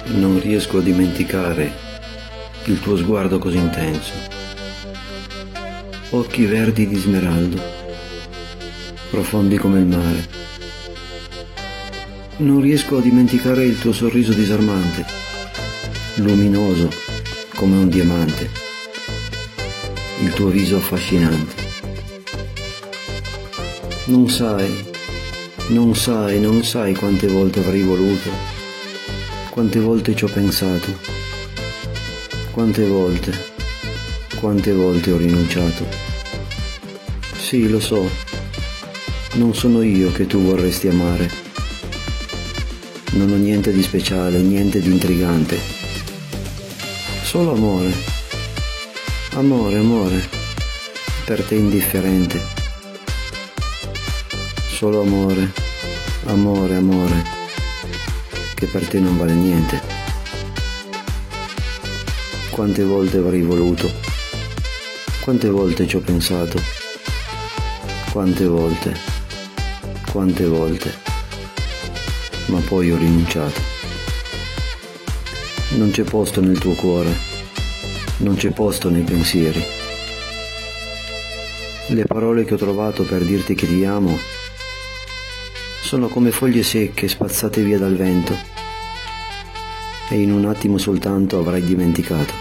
Non riesco a dimenticare il tuo sguardo così intenso, occhi verdi di smeraldo, profondi come il mare. Non riesco a dimenticare il tuo sorriso disarmante, luminoso come un diamante, il tuo viso affascinante. Non sai quante volte avrei voluto, quante volte ci ho pensato, quante volte ho rinunciato. Sì, lo so, non sono io che tu vorresti amare. Non ho niente di speciale, niente di intrigante. Solo amore, amore, per te indifferente. Solo amore, che per te non vale niente. Quante volte avrei voluto, quante volte ci ho pensato, quante volte, ma poi ho rinunciato. Non c'è posto nel tuo cuore, non c'è posto nei pensieri. Le parole che ho trovato per dirti che ti amo sono come foglie secche spazzate via dal vento e in un attimo soltanto avrai dimenticato.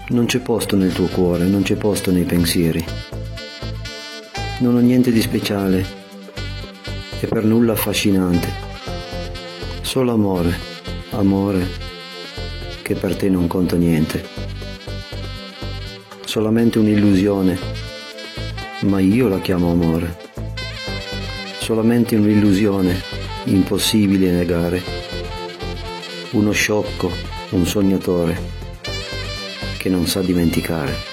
Non c'è posto nel tuo cuore, non c'è posto nei pensieri. Non ho niente di speciale e per nulla affascinante. Solo amore, che per te non conta niente. Solamente un'illusione, ma io la chiamo amore. Solamente un'illusione, impossibile negare. Uno sciocco, un sognatore, che non sa dimenticare.